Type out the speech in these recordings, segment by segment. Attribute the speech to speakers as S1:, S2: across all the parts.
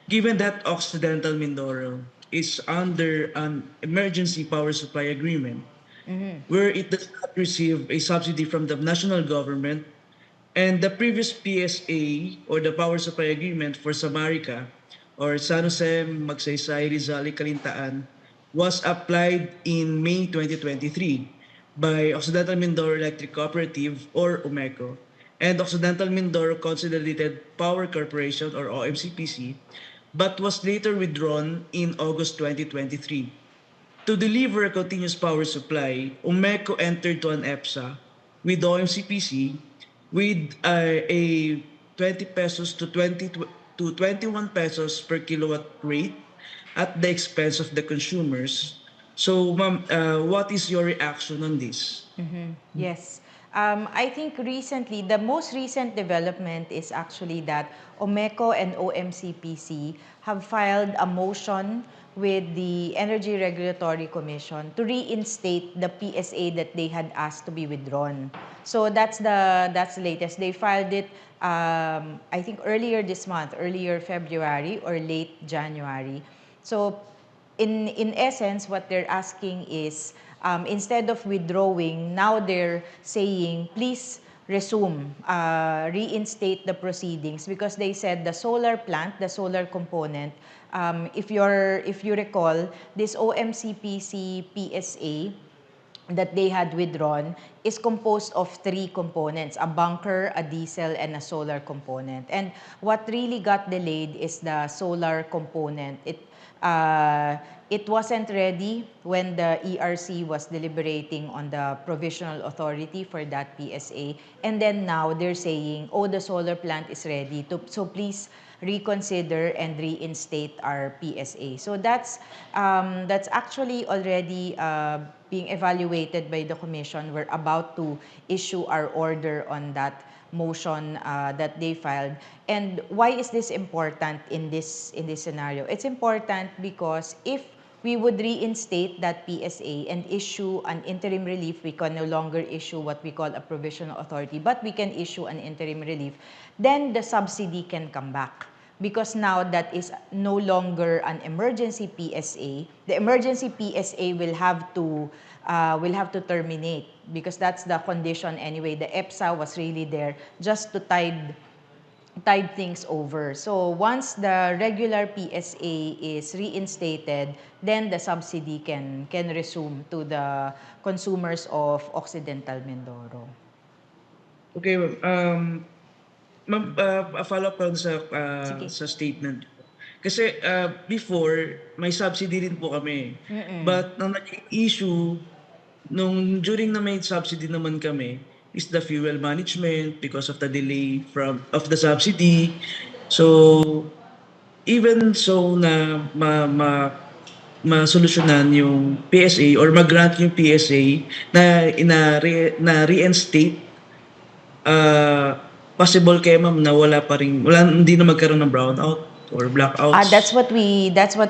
S1: Given that Occidental Mindoro is under an emergency power supply agreement where it does not receive a subsidy from the national government, and the previous PSA or the power supply agreement for Samarica or San Jose, Magsaysay, Rizal and Calintaan was applied in May 2023 by Occidental Mindoro Electric Cooperative or OMECO and Occidental Mindoro Consolidated Power Corporation or OMCPC, but was later withdrawn in August 2023. To deliver a continuous power supply, OMECO entered to an EPSA with OMCPC with a 20 pesos to 21 pesos per kilowatt rate at the expense of the consumers. So, ma'am, what is your reaction on this?
S2: Yes. I think recently, the most recent development is actually that OMECO and OMCPC have filed a motion with the Energy Regulatory Commission to reinstate the PSA that they had asked to be withdrawn. So that's the latest. They filed it, I think earlier this month, earlier February or late January. So in essence, what they're asking is, instead of withdrawing, now they're saying, please resume, reinstate the proceedings, because they said the solar plant, the solar component, if you recall, this OMCPC PSA that they had withdrawn is composed of three components: a bunker, a diesel, and a solar component. And what really got delayed is the solar component. It wasn't ready when the ERC was deliberating on the provisional authority for that PSA. And then now they're saying, oh, the solar plant is ready, so please reconsider and reinstate our PSA. So that's actually already being evaluated by the commission. We're about to issue our order on that motion that they filed. And why is this important in this scenario? It's important because if we would reinstate that PSA and issue an interim relief, we can no longer issue what we call a provisional authority, but we can issue an interim relief, then the subsidy can come back. Because now that is no longer an emergency PSA, the emergency PSA will have to terminate, because that's the condition anyway. The EPSA was really there just to tide things over. So once the regular PSA is reinstated, then the subsidy can resume to the consumers of Occidental Mindoro.
S1: Okay, ma'am. Ma'am, a follow-up lang
S2: Sige.
S1: sa statement. Kasi before, may subsidy rin po kami. But nang naging issue, during na may subsidy naman kami, is the fuel management because of the delay of the subsidy. So, even so na masolusyonan yung PSA or mag-grant yung PSA na reinstate, possible kaya ma'am na hindi na magkaroon ng brownout or blackouts?
S2: That's what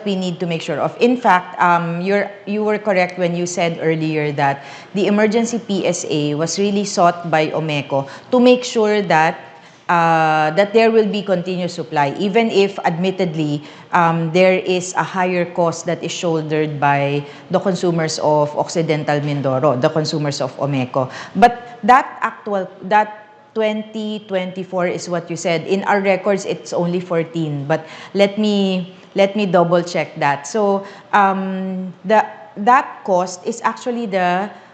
S2: we need to make sure of. In fact, you were correct when you said earlier that the emergency PSA was really sought by OMECO to make sure that there will be continuous supply, even if admittedly there is a higher cost that is shouldered by the consumers of Occidental Mindoro, the consumers of OMECO. But that 2024 is what you said. In our records, it's only 14. But let me double check that. So that cost is actually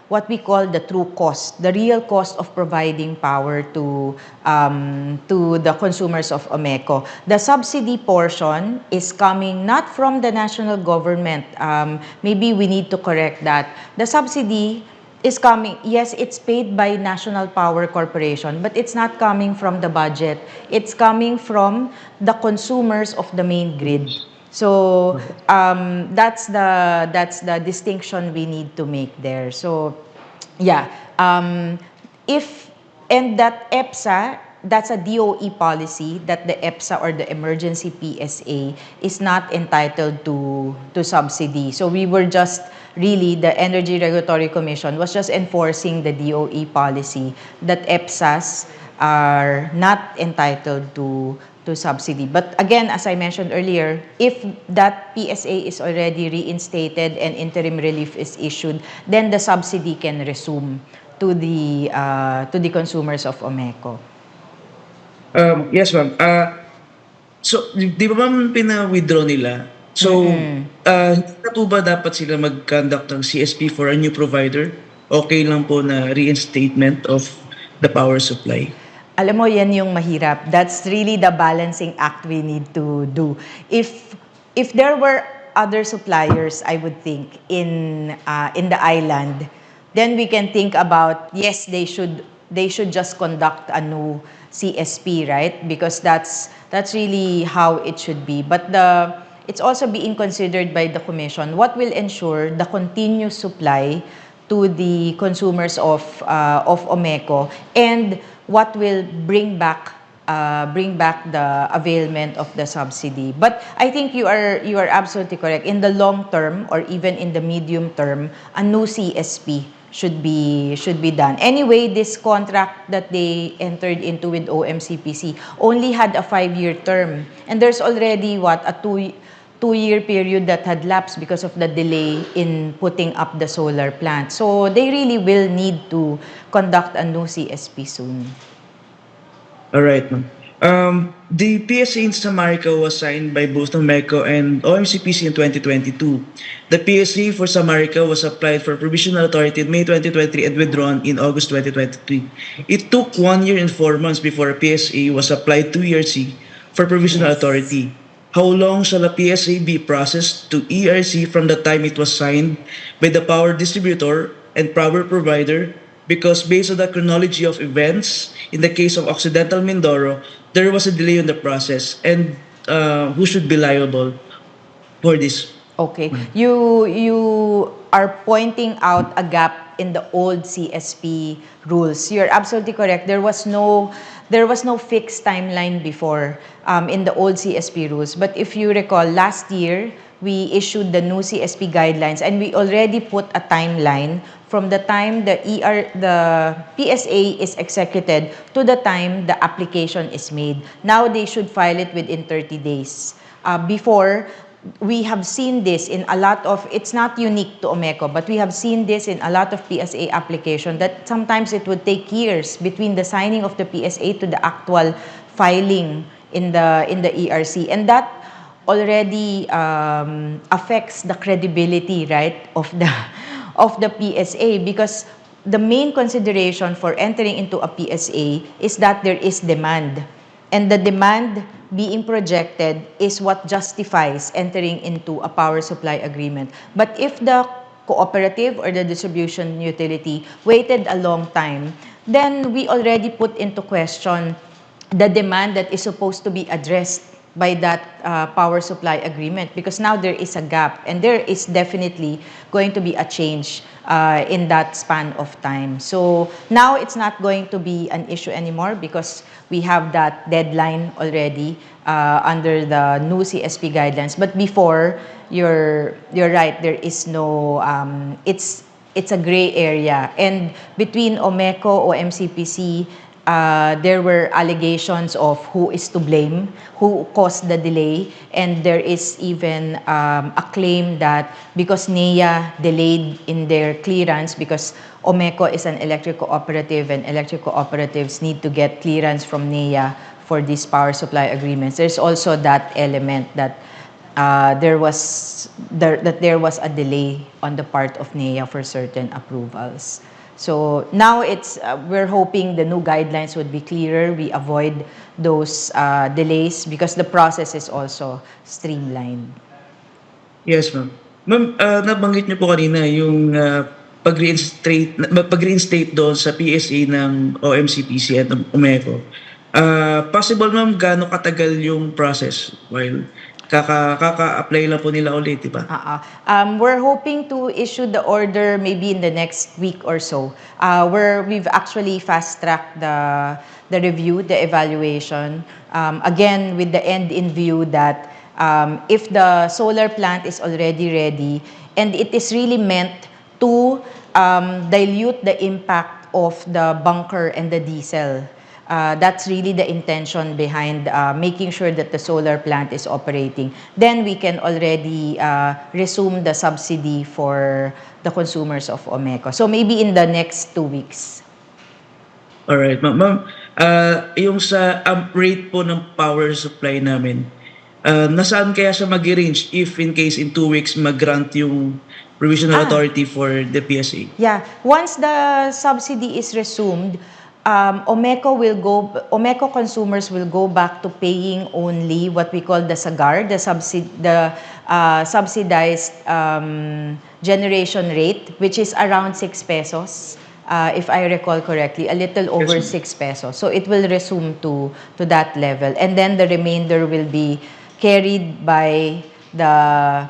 S2: what we call the true cost, the real cost of providing power to the consumers of OMECO. The subsidy portion is coming not from the national government. Maybe we need to correct that. The subsidy is coming, yes, it's paid by National Power Corporation, but it's not coming from the budget. It's coming from the consumers of the main grid. So that's the distinction we need to make there. So yeah, and that EPSA, that's a DOE policy that the EPSA or the emergency PSA is not entitled to subsidy. So we were just really, the Energy Regulatory Commission was just enforcing the DOE policy that EPSAs are not entitled to subsidy. But again, as I mentioned earlier, if that PSA is already reinstated and interim relief is issued, then the subsidy can resume to the consumers of Omeco.
S1: Yes, ma'am. So, di ba ma'am pina-withdraw nila? So, hindi na po ba dapat sila mag-conduct ng CSP for a new provider? Okay lang po na reinstatement of the power supply?
S2: Alam mo, yan yung mahirap. That's really the balancing act we need to do. If there were other suppliers, I would think, in the island, then we can think about, yes, they should just conduct a new CSP, right? Because that's really how it should be. But it's also being considered by the commission what will ensure the continuous supply to the consumers of Omeco, and what will bring back the availment of the subsidy. But I think you are absolutely correct. In the long term or even in the medium term, a new CSP should be done. Anyway, this contract that they entered into with OMCPC only had a 5-year term, and there's already a two-year period that had lapsed because of the delay in putting up the solar plant. So they really will need to conduct a new CSP soon.
S1: All right, ma'am. The PSA in Samarica was signed by both Meco and OMCPC in 2022. The PSA for Samarica was applied for provisional authority in May 2023 and withdrawn in August 2023. It took 1 year and 4 months before a PSA was applied to ERC for provisional
S2: Yes.
S1: authority. How long shall a PSA be processed to ERC from the time it was signed by the power distributor and power provider? Because based on the chronology of events, in the case of Occidental Mindoro, there was a delay in the process. And who should be liable for this?
S2: Okay. You are pointing out a gap in the old CSP rules. You're absolutely correct. There was no fixed timeline before in the old CSP rules. But if you recall, last year we issued the new CSP guidelines, and we already put a timeline from the time the PSA is executed to the time the application is made. Now they should file it within 30 days. Before, we have seen this in a lot of, it's not unique to Omeco, but we have seen this in a lot of PSA application that sometimes it would take years between the signing of the PSA to the actual filing in the ERC. And that already affects the credibility, right, of the PSA, because the main consideration for entering into a PSA is that there is demand. And the demand being projected is what justifies entering into a power supply agreement. But if the cooperative or the distribution utility waited a long time, then we already put into question the demand that is supposed to be addressed by that power supply agreement, because now there is a gap, and there is definitely going to be a change in that span of time. So now it's not going to be an issue anymore because we have that deadline already under the new CSP guidelines. But before, you're right, there is no, it's a gray area. And between Omeco, OMCPC, there were allegations of who is to blame, who caused the delay, and there is even a claim that because NEA delayed in their clearance, because Omeco is an electric cooperative and electric cooperatives need to get clearance from NEA for these power supply agreements. There's also that element that there was a delay on the part of NEA for certain approvals. So now we're hoping the new guidelines would be clearer. We avoid those delays because the process is also streamlined.
S1: Yes, ma'am. Ma'am, nabanggit niyo po kanina yung pag-reinstate doon sa PSA ng OMCPC at Umeco. Possible, ma'am, gaano katagal yung process while kaka-apply lang po nila ulit, di ba?
S2: We're hoping to issue the order maybe in the next week or so. We've actually fast-tracked the review, the evaluation, again with the end in view that if the solar plant is already ready and it is really meant to dilute the impact of the bunker and the diesel, that's really the intention behind making sure that the solar plant is operating. Then we can already resume the subsidy for the consumers of Omeco. So maybe in the next 2 weeks.
S1: Alright, ma'am. Yung sa rate po ng power supply namin, nasaan kaya siya mag-range if in case in 2 weeks mag-grant yung provisional
S2: Ah,
S1: authority for the PSA?
S2: Yeah, once the subsidy is resumed, Omeco consumers will go back to paying only what we call the SAGAR, the subsidized generation rate, which is around 6 pesos, if I recall correctly, a little
S1: Yes,
S2: over
S1: ma'am.
S2: 6 pesos. So it will resume to that level, and then the remainder will be carried by the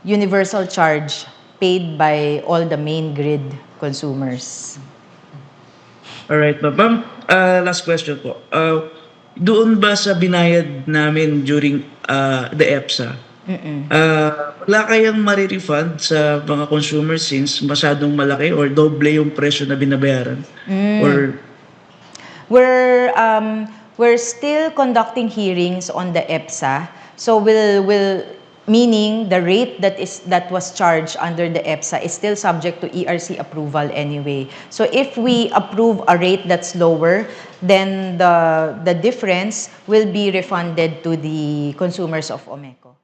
S2: universal charge paid by all the main grid consumers.
S1: Alright, ma'am. Ma'am, last question po. Doon ba sa binayad namin during the EPSA, wala kayang mare-refund sa mga consumers since masyadong malaki or doble yung presyo na binabayaran? Or
S2: We're still conducting hearings on the EPSA. So will meaning the rate that was charged under the EPSA is still subject to ERC approval anyway. So if we approve a rate that's lower, then the difference will be refunded to the consumers of Omeco.